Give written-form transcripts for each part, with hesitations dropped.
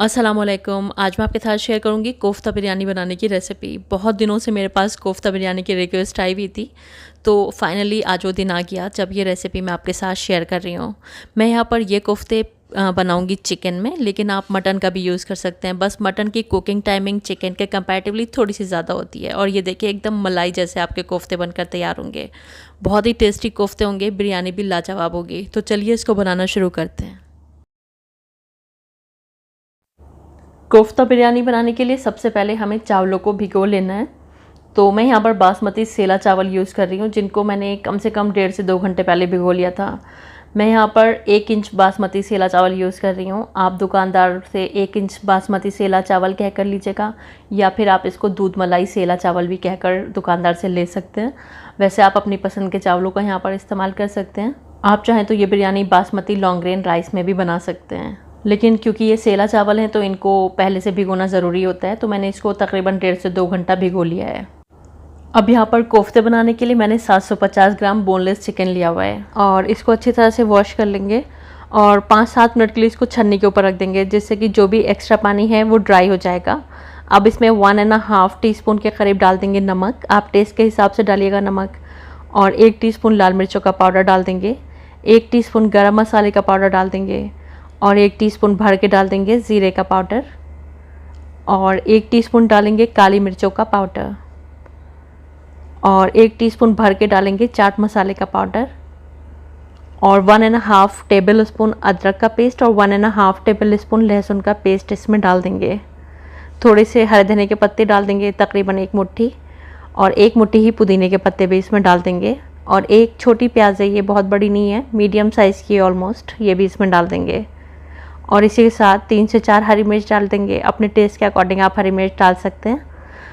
अस्सलामुअलैकुम। आज मैं आपके साथ शेयर करूंगी कोफ्ता बिरयानी बनाने की रेसिपी। बहुत दिनों से मेरे पास कोफ्ता बिरयानी की रिक्वेस्ट आई हुई थी, तो फाइनली आज वो दिन आ गया जब ये रेसिपी मैं आपके साथ शेयर कर रही हूँ। मैं यहाँ पर ये कोफ्ते बनाऊंगी चिकन में, लेकिन आप मटन का भी यूज़ कर सकते हैं। बस मटन की कुकिंग टाइमिंग चिकन के कंपैरेटिवली थोड़ी सी ज़्यादा होती है। और ये देखिए एकदम मलाई जैसे आपके कोफ्ते बनकर तैयार होंगे। बहुत ही टेस्टी कोफ्ते होंगे, बिरयानी भी लाजवाब होगी। तो चलिए इसको बनाना शुरू करते हैं। कोफ्ता बिरयानी बनाने के लिए सबसे पहले हमें चावलों को भिगो लेना है। तो मैं यहाँ पर बासमती सेला चावल यूज़ कर रही हूँ, जिनको मैंने कम से कम 1.5 से 2 घंटे पहले भिगो लिया था। मैं यहाँ पर 1 इंच बासमती सेला चावल यूज़ कर रही हूँ। आप दुकानदार से 1 इंच बासमती सेला चावल कह कर लीजिएगा, या फिर आप इसको दूध मलाई सेला चावल भी कहकर दुकानदार से ले सकते हैं। वैसे आप अपनी पसंद के चावलों का यहाँ पर इस्तेमाल कर सकते हैं। आप चाहें तो ये biryani basmati long grain rice में भी बना सकते हैं, लेकिन क्योंकि ये सेला चावल हैं तो इनको पहले से भिगोना ज़रूरी होता है। तो मैंने इसको तकरीबन 1.5 से 2 घंटा भिगो लिया है। अब यहाँ पर कोफ्ते बनाने के लिए मैंने 750 ग्राम बोनलेस चिकन लिया हुआ है, और इसको अच्छी तरह से वॉश कर लेंगे और 5-7 मिनट के लिए इसको छन्नी के ऊपर रख देंगे, जिससे कि जो भी एक्स्ट्रा पानी है वो ड्राई हो जाएगा। अब इसमें 1.5 टीस्पून के करीब डाल देंगे नमक। आप टेस्ट के हिसाब से डालिएगा नमक। और 1 टीस्पून लाल मिर्चों का पाउडर डाल देंगे। 1 टीस्पून गरम मसाले का पाउडर डाल देंगे, और 1 टीस्पून भर के डाल देंगे ज़ीरे का पाउडर, और 1 टीस्पून डालेंगे काली मिर्चों का पाउडर, और 1 टीस्पून भर के डालेंगे चाट मसाले का पाउडर, और 1.5 टेबल स्पून अदरक का पेस्ट और 1.5 टेबल स्पून लहसुन का पेस्ट इसमें डाल देंगे। थोड़े से हरे धनिया के पत्ते डाल देंगे, तकरीबन 1 मुट्ठी, और 1 मुट्ठी ही पुदीने के पत्ते भी इसमें डाल देंगे। और 1 छोटी प्याज है, ये बहुत बड़ी नहीं है, मीडियम साइज़ की ऑलमोस्ट, ये भी इसमें डाल देंगे। और इसी के साथ 3 से 4 हरी मिर्च डाल देंगे। अपने टेस्ट के अकॉर्डिंग आप हरी मिर्च डाल सकते हैं।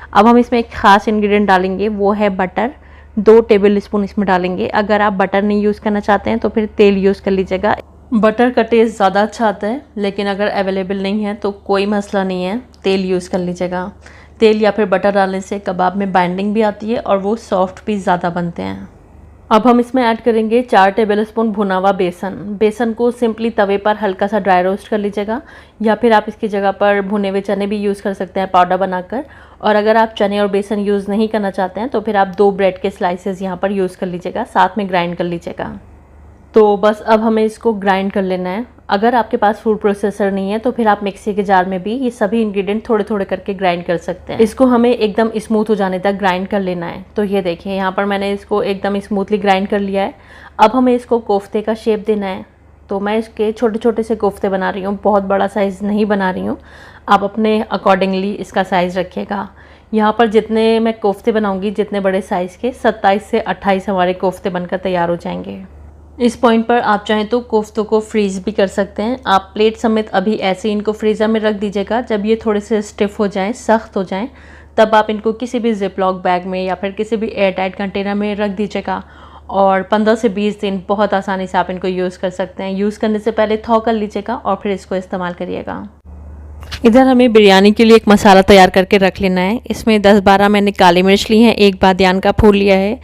अब हम इसमें एक ख़ास इंग्रेडिएंट डालेंगे, वो है बटर। 2 टेबल स्पून इसमें डालेंगे। अगर आप बटर नहीं यूज़ करना चाहते हैं तो फिर तेल यूज़ कर लीजिएगा। बटर का टेस्ट ज़्यादा अच्छा आता है, लेकिन अगर अवेलेबल नहीं है तो कोई मसला नहीं है, तेल यूज़ कर लीजिएगा। तेल या फिर बटर डालने से कबाब में बाइंडिंग भी आती है और वो सॉफ्ट भी ज़्यादा बनते हैं। अब हम इसमें ऐड करेंगे 4 टेबलस्पून भुना हुआ बेसन। बेसन को सिंपली तवे पर हल्का सा ड्राई रोस्ट कर लीजिएगा, या फिर आप इसकी जगह पर भुने हुए चने भी यूज़ कर सकते हैं पाउडर बनाकर। और अगर आप चने और बेसन यूज़ नहीं करना चाहते हैं तो फिर आप 2 ब्रेड के स्लाइसेस यहाँ पर यूज़ कर लीजिएगा, साथ में ग्राइंड कर लीजिएगा। तो बस अब हमें इसको ग्राइंड कर लेना है। अगर आपके पास फूड प्रोसेसर नहीं है तो फिर आप मिक्सी के जार में भी ये सभी इंग्रेडिएंट थोड़े थोड़े करके ग्राइंड कर सकते हैं। इसको हमें एकदम स्मूथ हो जाने तक ग्राइंड कर लेना है। तो ये देखिए यहाँ पर मैंने इसको एकदम स्मूथली ग्राइंड कर लिया है। अब हमें इसको कोफ्ते का शेप देना है। तो मैं इसके छोटे छोटे से कोफ्ते बना रही हूँ, बहुत बड़ा साइज़ नहीं बना रही हूँ। आप अपने अकॉर्डिंगली इसका साइज़ रखिएगा। यहाँ पर जितने मैं कोफ्ते बनाऊँगी, जितने बड़े साइज़ के, 27 से 28 हमारे कोफ्ते बनकर तैयार हो जाएंगे। इस पॉइंट पर आप चाहें तो कोफ्तों को फ्रीज़ भी कर सकते हैं। आप प्लेट समेत अभी ऐसे इनको फ्रीज़र में रख दीजिएगा। जब ये थोड़े से स्टिफ़ हो जाएं, सख्त हो जाएं, तब आप इनको किसी भी जिपलॉक बैग में या फिर किसी भी एयर टाइट कंटेनर में रख दीजिएगा। और 15 से 20 दिन बहुत आसानी से आप इनको यूज़ कर सकते हैं। यूज़ करने से पहले थौ कर लीजिएगा और फिर इसको इस्तेमाल करिएगा। इधर हमें बिरयानी के लिए एक मसाला तैयार करके रख लेना है। इसमें 10-12 मैंने काली मिर्च ली हैं, 1 बादियान का फूल लिया है,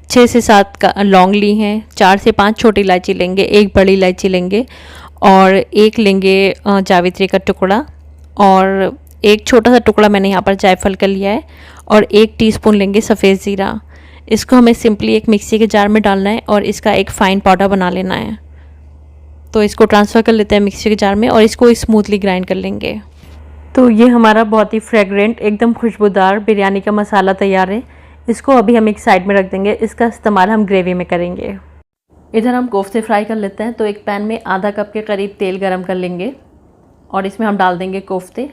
6 से 7 लौंग ली हैं, 4 से 5 छोटी इलायची लेंगे, 1 बड़ी इलायची लेंगे, और 1 लेंगे जावित्री का टुकड़ा, और 1 छोटा सा टुकड़ा मैंने यहाँ पर जायफल का लिया है, और 1 टीस्पून लेंगे सफ़ेद ज़ीरा। इसको हमें सिंपली एक मिक्सी के जार में डालना है और इसका एक फ़ाइन पाउडर बना लेना है। तो इसको ट्रांसफ़र कर लेते हैं मिक्सी के जार में और इसको स्मूथली ग्राइंड कर लेंगे। तो ये हमारा बहुत ही फ्रेगरेंट, एकदम खुशबूदार बिरयानी का मसाला तैयार है। इसको अभी हम एक साइड में रख देंगे। इसका इस्तेमाल हम ग्रेवी में करेंगे। इधर हम कोफ्ते फ्राई कर लेते हैं। तो एक पैन में आधा कप के करीब तेल गरम कर लेंगे और इसमें हम डाल देंगे कोफ्ते।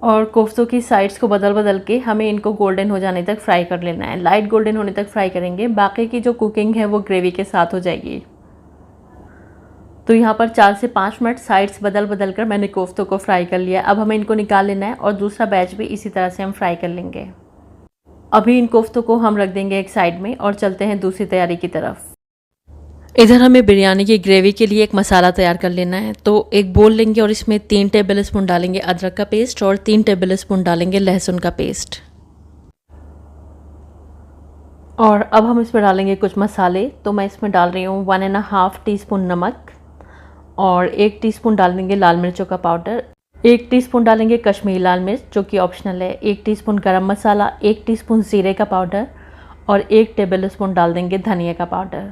और कोफ्तों की साइड्स को बदल बदल के हमें इनको गोल्डन हो जाने तक फ्राई कर लेना है। लाइट गोल्डन होने तक फ्राई करेंगे, बाकी की जो कुकिंग है वो ग्रेवी के साथ हो जाएगी। तो यहाँ पर 4 से 5 मिनट साइड्स बदल बदल कर मैंने कोफ्तों को फ्राई कर लिया। अब हमें इनको निकाल लेना है और दूसरा बैच भी इसी तरह से हम फ्राई कर लेंगे। अभी इन कोफ्तों को हम रख देंगे एक साइड में और चलते हैं दूसरी तैयारी की तरफ। इधर हमें बिरयानी की ग्रेवी के लिए एक मसाला तैयार कर लेना है। तो एक बोल लेंगे और इसमें 3 टेबल स्पून डालेंगे अदरक का पेस्ट और 3 टेबल स्पून डालेंगे लहसुन का पेस्ट। और अब हम इसमें डालेंगे कुछ मसाले। तो मैं इसमें डाल रही हूँ 1.5 टीस्पून नमक, और 1 टीस्पून डाल देंगे लाल मिर्चों का पाउडर, 1 टीस्पून डालेंगे कश्मीरी लाल मिर्च जो कि ऑप्शनल है, 1 टीस्पून गरम मसाला, 1 टीस्पून ज़ीरे का पाउडर और 1 टेबल स्पून डाल देंगे धनिया का पाउडर।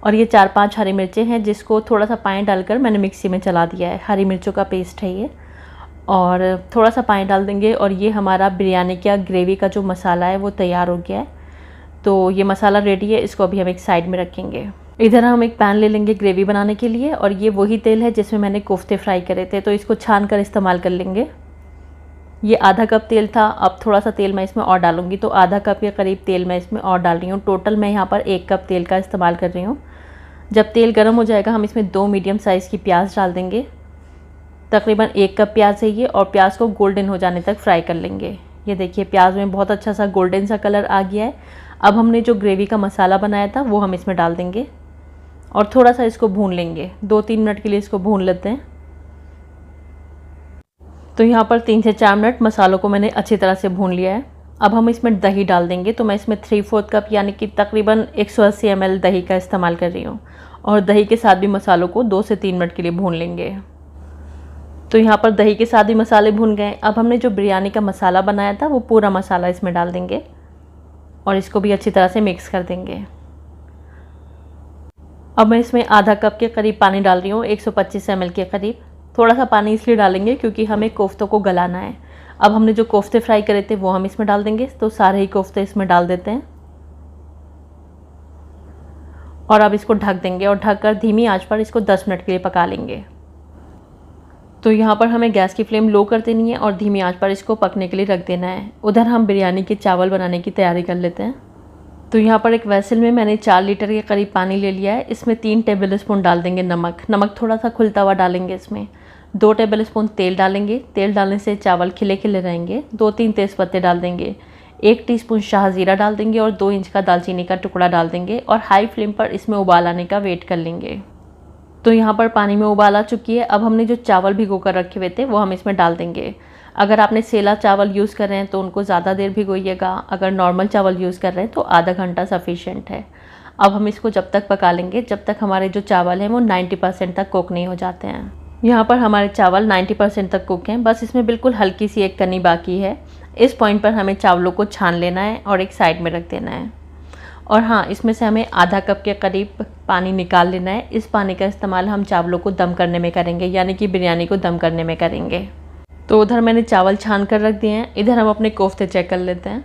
और ये 4-5 हरी मिर्चें हैं जिसको थोड़ा सा पानी डालकर मैंने मिक्सी में चला दिया है, हरी मिर्चों का पेस्ट है ये। और थोड़ा सा पानी डाल देंगे और ये हमारा बिरयानी का ग्रेवी का जो मसाला है वो तैयार हो गया है। तो ये मसाला रेडी है, इसको अभी हम एक साइड में रखेंगे। इधर हम एक पैन ले लेंगे ग्रेवी बनाने के लिए और ये वही तेल है जिसमें मैंने कोफ्ते फ्राई करे थे, तो इसको छान कर इस्तेमाल कर लेंगे। ये आधा कप तेल था, अब थोड़ा सा तेल मैं इसमें और डालूंगी, तो आधा कप के करीब तेल मैं इसमें और डाल रही हूँ। टोटल मैं यहाँ पर 1 कप तेल का इस्तेमाल कर रही हूँ। जब तेल गर्म हो जाएगा हम इसमें 2 मीडियम साइज़ की प्याज डाल देंगे, तकरीबन 1 कप प्याज है ये, और प्याज को गोल्डन हो जाने तक फ्राई कर लेंगे। ये देखिए प्याज में बहुत अच्छा सा गोल्डन सा कलर आ गया है। अब हमने जो ग्रेवी का मसाला बनाया था वो हम इसमें डाल देंगे और थोड़ा सा इसको भून लेंगे, 2-3 मिनट के लिए इसको भून लेते हैं। तो यहाँ पर 3 से 4 मिनट मसालों को मैंने अच्छी तरह से भून लिया है। अब हम इसमें दही डाल देंगे, तो मैं इसमें 3/4 कप यानी कि तकरीबन 180 ml दही का इस्तेमाल कर रही हूँ और दही के साथ भी मसालों को 2 से 3 मिनट के लिए भून लेंगे। तो यहाँ पर दही के साथ ही मसाले भून गए। अब हमने जो बिरयानी का मसाला बनाया था वो पूरा मसाला इसमें डाल देंगे और इसको भी अच्छी तरह से मिक्स कर देंगे। अब मैं इसमें आधा कप के करीब पानी डाल रही हूँ, 125 ml के करीब। थोड़ा सा पानी इसलिए डालेंगे क्योंकि हमें कोफ्तों को गलाना है। अब हमने जो कोफ्ते फ्राई करे थे वो हम इसमें डाल देंगे, तो सारे ही कोफ्ते इसमें डाल देते हैं और अब इसको ढक देंगे और ढककर धीमी आंच पर इसको 10 मिनट के लिए पका लेंगे। तो यहाँ पर हमें गैस की फ्लेम लो कर देनी है और धीमी आंच पर इसको पकने के लिए रख देना है। उधर हम बिरयानी के चावल बनाने की तैयारी कर लेते हैं। तो यहाँ पर एक वेसल में मैंने 4 लीटर के करीब पानी ले लिया है। इसमें 3 टेबल स्पून डाल देंगे नमक, नमक थोड़ा सा खुलता हुआ डालेंगे। इसमें 2 टेबल स्पून तेल डालेंगे, तेल डालने से चावल खिले खिले रहेंगे। 2-3 तेज़पत्ते डाल देंगे, 1 टीस्पून शाहजीरा डाल देंगे और 2 इंच का दालचीनी का टुकड़ा डाल देंगे और हाई फ्लेम पर इसमें उबाल आने का वेट कर लेंगे। तो यहाँ पर पानी में उबाल आ चुकी है। अब हमने जो चावल भिगो कर रखे हुए थे वो हम इसमें डाल देंगे। अगर आपने सेला चावल यूज़ कर रहे हैं तो उनको ज़्यादा देर भिगोइएगा, अगर नॉर्मल चावल यूज़ कर रहे हैं तो आधा घंटा सफिशिएंट है। अब हम इसको जब तक पका लेंगे जब तक हमारे जो चावल हैं वो 90% तक कुक नहीं हो जाते हैं। यहाँ पर हमारे चावल 90% तक कुक हैं, बस इसमें बिल्कुल हल्की सी एक कनी बाकी है। इस पॉइंट पर हमें चावलों को छान लेना है और एक साइड में रख देना है। और हाँ, इसमें से हमें आधा कप के करीब पानी निकाल लेना है। इस पानी का इस्तेमाल हम चावलों को दम करने में करेंगे, यानी कि बिरयानी को दम करने में करेंगे। तो उधर मैंने चावल छान कर रख दिए हैं। इधर हम अपने कोफ्ते चेक कर लेते हैं।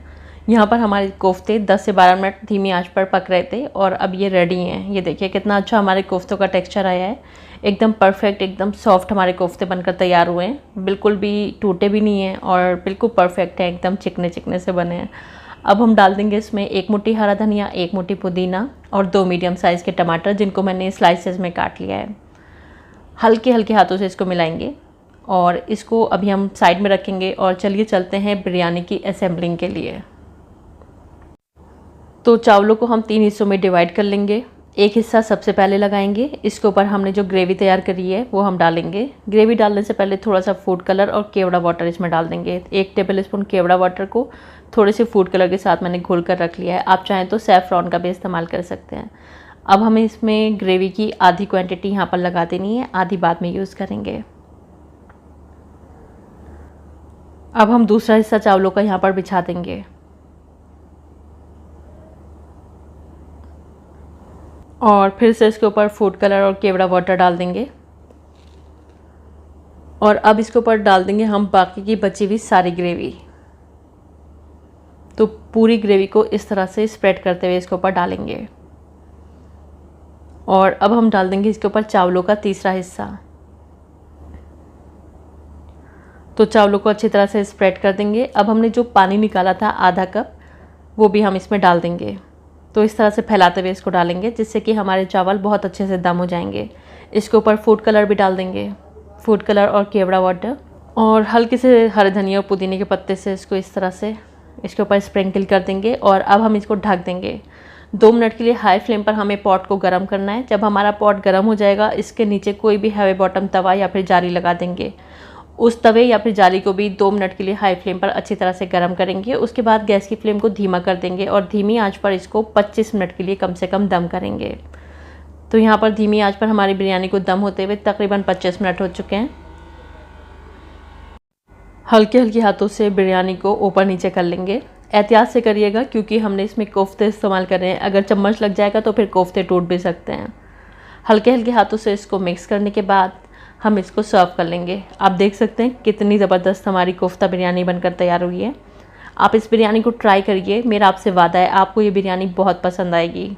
यहाँ पर हमारे कोफ्ते 10 से 12 मिनट धीमी आंच पर पक रहे थे और अब ये रेडी हैं। ये देखिए कितना अच्छा हमारे कोफ्तों का टेक्सचर आया है, एकदम परफेक्ट, एकदम सॉफ्ट हमारे कोफ्ते बनकर तैयार हुए हैं। बिल्कुल भी टूटे भी नहीं हैं और बिल्कुल परफेक्ट है, एकदम चिकने चिकने से बने हैं। अब हम डाल देंगे इसमें 1 मुट्ठी हरा धनिया, 1 मुट्ठी पुदीना और 2 मीडियम साइज़ के टमाटर जिनको मैंने स्लाइसेस में काट लिया है। हल्के हल्के हाथों से इसको मिलाएंगे और इसको अभी हम साइड में रखेंगे और चलिए चलते हैं बिरयानी की असेंबलिंग के लिए। तो चावलों को हम 3 हिस्सों में डिवाइड कर लेंगे। एक हिस्सा सबसे पहले लगाएंगे, इसके ऊपर हमने जो ग्रेवी तैयार करी है वो हम डालेंगे। ग्रेवी डालने से पहले थोड़ा सा फूड कलर और केवड़ा वाटर इसमें डाल देंगे। 1 टेबल स्पून केवड़ा वाटर को थोड़े से फूड कलर के साथ मैंने घोल कर रख लिया है। आप चाहें तो सैफ़्रॉन का भी इस्तेमाल कर सकते हैं। अब हमें इसमें ग्रेवी की आधी क्वांटिटी यहाँ पर लगा देनी है, आधी बाद में यूज़ करेंगे। अब हम दूसरा हिस्सा चावलों का यहाँ पर बिछा देंगे और फिर से इसके ऊपर फूड कलर और केवड़ा वाटर डाल देंगे और अब इसके ऊपर डाल देंगे हम बाकी की बची हुई सारी ग्रेवी। तो पूरी ग्रेवी को इस तरह से स्प्रेड करते हुए इसके ऊपर डालेंगे और अब हम डाल देंगे इसके ऊपर चावलों का तीसरा हिस्सा। तो चावलों को अच्छी तरह से स्प्रेड कर देंगे। अब हमने जो पानी निकाला था आधा कप वो भी हम इसमें डाल देंगे। तो इस तरह से फैलाते हुए इसको डालेंगे जिससे कि हमारे चावल बहुत अच्छे से दम हो जाएंगे। इसके ऊपर फूड कलर भी डाल देंगे, फूड कलर और केवड़ा वाटर, और हल्के से हरे धनिया और पुदीने के पत्ते से इसको इस तरह से इसके ऊपर स्प्रिंकल कर देंगे और अब हम इसको ढक देंगे। 2 मिनट के लिए हाई फ्लेम पर हमें पॉट को गर्म करना है। जब हमारा पॉट गर्म हो जाएगा इसके नीचे कोई भी हैवी बॉटम तवा या फिर जाली लगा देंगे। उस तवे या फिर जाली को भी 2 मिनट के लिए हाई फ्लेम पर अच्छी तरह से गर्म करेंगे। उसके बाद गैस की फ्लेम को धीमा कर देंगे और धीमी आंच पर इसको 25 मिनट के लिए कम से कम दम करेंगे। तो यहाँ पर धीमी आंच पर हमारी बिरयानी को दम होते हुए तकरीबन 25 मिनट हो चुके हैं। हल्के हल्के हाथों से बिरयानी को ऊपर नीचे कर लेंगे। एहतियात से करिएगा क्योंकि हमने इसमें कोफ्ते इस्तेमाल कर रहे हैं, अगर चम्मच लग जाएगा तो फिर कोफ्ते टूट भी सकते हैं। हल्के हल्के हाथों से इसको मिक्स करने के बाद हम इसको सर्व कर लेंगे। आप देख सकते हैं कितनी ज़बरदस्त हमारी कोफ्ता बिरयानी बनकर तैयार हुई है। आप इस बिरयानी को ट्राई करिए, मेरा आपसे वादा है आपको ये बिरयानी बहुत पसंद आएगी।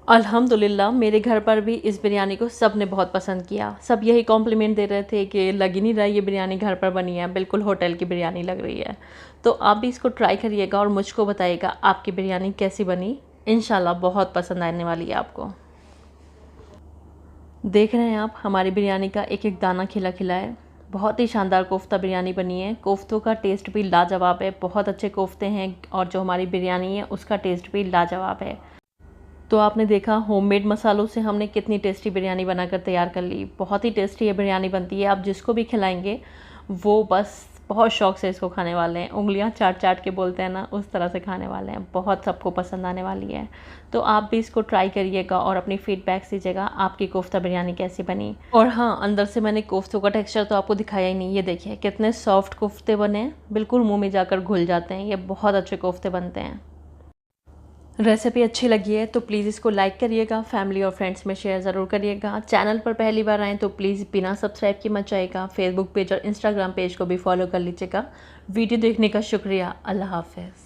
अल्हम्दुलिल्लाह मेरे घर पर भी इस बिरयानी को सब ने बहुत पसंद किया। सब यही कॉम्प्लीमेंट दे रहे थे कि लग ही नहीं रहा ये बिरयानी घर पर बनी है, बिल्कुल होटल की बिरयानी लग रही है। तो आप भी इसको ट्राई करिएगा और मुझको बताइएगा आपकी बिरयानी कैसी बनी। इंशाल्लाह बहुत पसंद आने वाली है आपको। देख रहे हैं आप हमारी बिरयानी का एक एक दाना खिला खिला है। बहुत ही शानदार कोफ्ता बिरयानी बनी है। कोफ्तों का टेस्ट भी लाजवाब है, बहुत अच्छे कोफ्ते हैं और जो हमारी बिरयानी है उसका टेस्ट भी लाजवाब है। तो आपने देखा होममेड मसालों से हमने कितनी टेस्टी बिरयानी बनाकर तैयार कर ली। बहुत ही टेस्टी ये बिरयानी बनती है। आप जिसको भी खिलाएंगे वो बस बहुत शौक़ से इसको खाने वाले हैं, उंगलियां चाट चाट के बोलते हैं ना, उस तरह से खाने वाले हैं। बहुत सबको पसंद आने वाली है। तो आप भी इसको ट्राई करिएगा और अपनी फीडबैक दीजिएगा आपकी कोफ्ता बिरयानी कैसी बनी। और हाँ, अंदर से मैंने कोफ्तों का टेक्सचर तो आपको दिखाया ही नहीं। ये देखिए कितने सॉफ्ट कोफ्ते बने हैं, बिल्कुल मुँह में जाकर घुल जाते हैं। ये बहुत अच्छे कोफ्ते बनते हैं। रेसिपी अच्छी लगी है तो प्लीज़ इसको लाइक करिएगा, फैमिली और फ्रेंड्स में शेयर ज़रूर करिएगा। चैनल पर पहली बार आएँ तो प्लीज़ बिना सब्सक्राइब किए मत जाइएगा। फेसबुक पेज और इंस्टाग्राम पेज को भी फॉलो कर लीजिएगा। वीडियो देखने का शुक्रिया। अल्लाह हाफ़िज़।